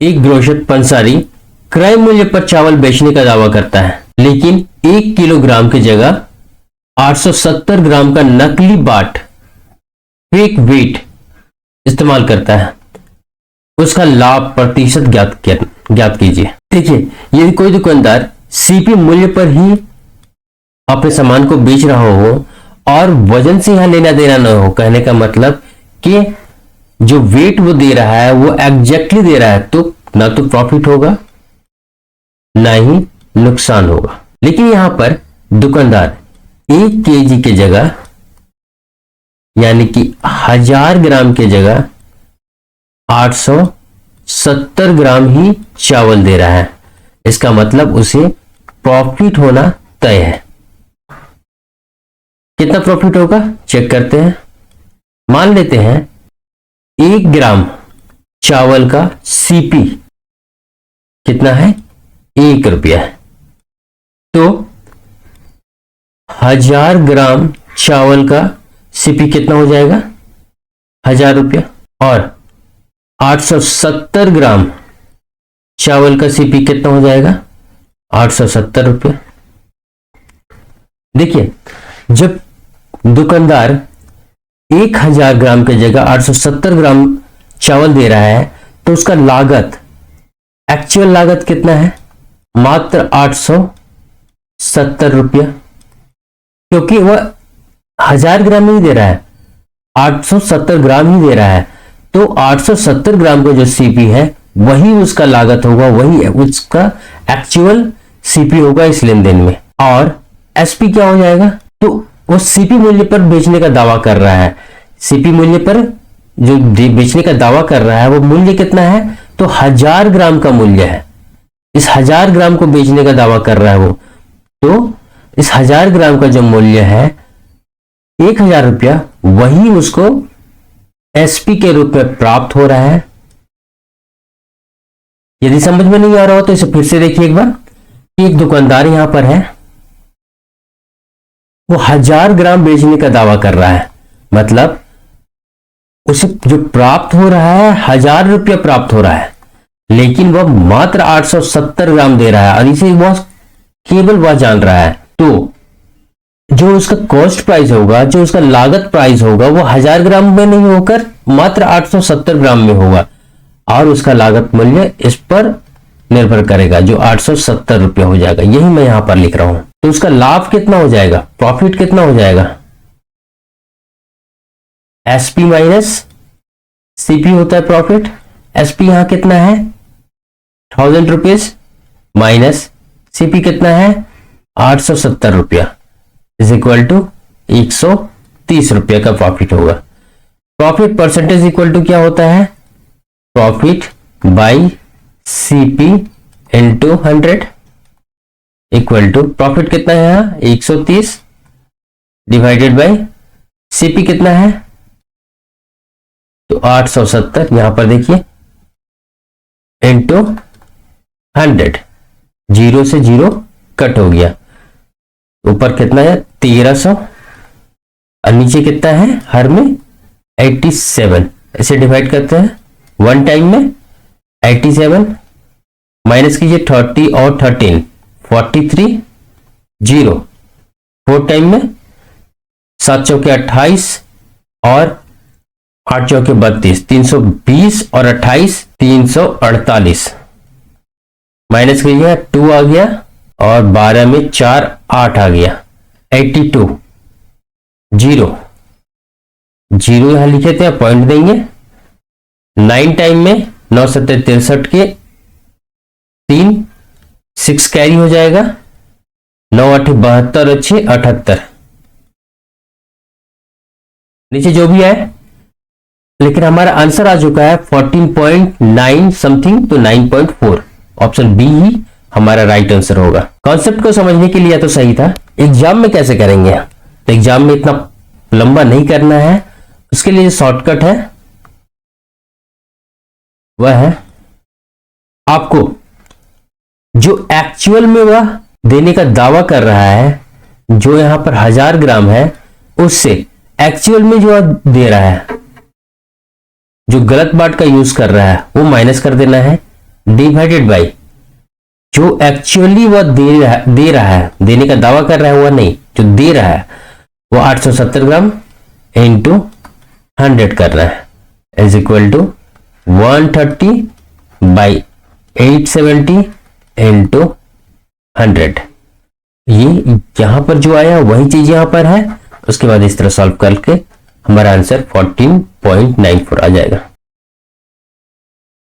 एक ग्रोशर पंसारी क्रय मूल्य पर चावल बेचने का दावा करता है, लेकिन 1 किलोग्राम की जगह 870 ग्राम का नकली बाट फेक वेट इस्तेमाल करता है। उसका लाभ प्रतिशत ज्ञात कीजिए। देखिए, यदि कोई दुकानदार सीपी मूल्य पर ही अपने सामान को बेच रहा हो और वजन से यहां लेना देना न हो, कहने का मतलब कि जो वेट वो दे रहा है वो एग्जैक्टली दे रहा है, तो ना तो प्रॉफिट होगा ना ही नुकसान होगा। लेकिन यहां पर दुकानदार 1 केजी के जगह यानी कि 1000 ग्राम के जगह 870 ग्राम ही चावल दे रहा है। इसका मतलब उसे प्रॉफिट होना तय है। कितना प्रॉफिट होगा चेक करते हैं। मान लेते हैं 1 ग्राम चावल का सीपी कितना है, 1 रुपया है, तो 1000 ग्राम चावल का सीपी कितना हो जाएगा, 1000 रुपया। और 870 ग्राम चावल का सीपी कितना हो जाएगा, 870 रुपये। देखिए, जब दुकानदार 1000 ग्राम की जगह 870 ग्राम चावल दे रहा है, तो उसका लागत, एक्चुअल लागत कितना है, मात्र 870 रुपया, क्योंकि वह 1000 ग्राम नहीं दे रहा है, 870 ग्राम ही दे रहा है। तो 870 ग्राम का जो सीपी है वही उसका लागत होगा, वही उसका एक्चुअल सीपी होगा इस लेन देन में। और एसपी क्या हो जाएगा, तो वो सीपी मूल्य पर बेचने का दावा कर रहा है। सीपी मूल्य पर जो बेचने का दावा कर रहा है वो मूल्य कितना है, तो 1000 ग्राम का मूल्य है। इस 1000 ग्राम को बेचने का दावा कर रहा है वो, तो इस 1000 ग्राम का जो मूल्य है 1000 रुपया, वही उसको एसपी के रूप में प्राप्त हो रहा है। यदि समझ में नहीं आ रहा हो तो इसे फिर से देखिए एक बार। एक दुकानदार यहां पर है, वो 1000 ग्राम बेचने का दावा कर रहा है, मतलब उसे जो प्राप्त हो रहा है 1000 रुपया प्राप्त हो रहा है, लेकिन वह मात्र 870 ग्राम दे रहा है और इसे वह केवल वह जान रहा है। तो जो उसका कॉस्ट प्राइस होगा, जो उसका लागत प्राइस होगा, वो 1000 ग्राम में नहीं होकर मात्र 870 ग्राम में होगा, और उसका लागत मूल्य इस पर निर्भर करेगा जो 870 रुपया हो जाएगा। यही मैं यहां पर लिख रहा हूं। तो उसका लाभ कितना हो जाएगा, प्रॉफिट कितना हो जाएगा, एसपी माइनस सीपी होता है प्रॉफिट। एसपी यहां कितना है, 1000 रुपीज, माइनस सीपी कितना है, 870 रुपया, इज इक्वल टू 130 रुपया का प्रॉफिट होगा। प्रॉफिट परसेंटेज इक्वल टू क्या होता है, profit by CP into 100 equal to profit कितना है यहाँ 130 डिवाइडेड बाई सीपी कितना है, तो 870 यहां पर देखिए इंटू 100, 0 से 0 कट हो गया, ऊपर कितना है 1300 और नीचे कितना है हर में 87। इसे डिवाइड करते हैं 1 टाइम में 87, माइनस कीजिए 30 और 13 43, 0 4 टाइम में 7 चौके 28 और 8 चौके 32, 320 और 28 348, माइनस कीजिए 2 आ गया और 12 में 4 8 आ गया 82, 0 यहां लिखे थे, पॉइंट देंगे। 9 टाइम में 9 7 63 के 3 6 कैरी हो जाएगा, 9 8 72 और 6 78, नीचे जो भी है, लेकिन हमारा आंसर आ चुका है 14.9 समथिंग, तो 9.4, ऑप्शन बी ही हमारा राइट आंसर होगा। कॉन्सेप्ट को समझने के लिए तो सही था, एग्जाम में कैसे करेंगे, तो एग्जाम में इतना लंबा नहीं करना है, उसके लिए शॉर्टकट है, वह है आपको जो एक्चुअल में वह देने का दावा कर रहा है, जो यहां पर 1000 ग्राम है, उससे एक्चुअल में जो दे रहा है, जो गलत बाट का यूज कर रहा है, वो माइनस कर देना है डिवाइडेड बाई जो एक्चुअली वह दे रहा है, देने का दावा कर रहा है वह नहीं, जो दे रहा है वो 870 ग्राम इंटू 100 कर रहा है is equal to 130 by 870 into 100। ये यहां पर जो आया वही चीज यहां पर है। उसके बाद इस तरह सॉल्व करके हमारा आंसर 14.94 आ जाएगा।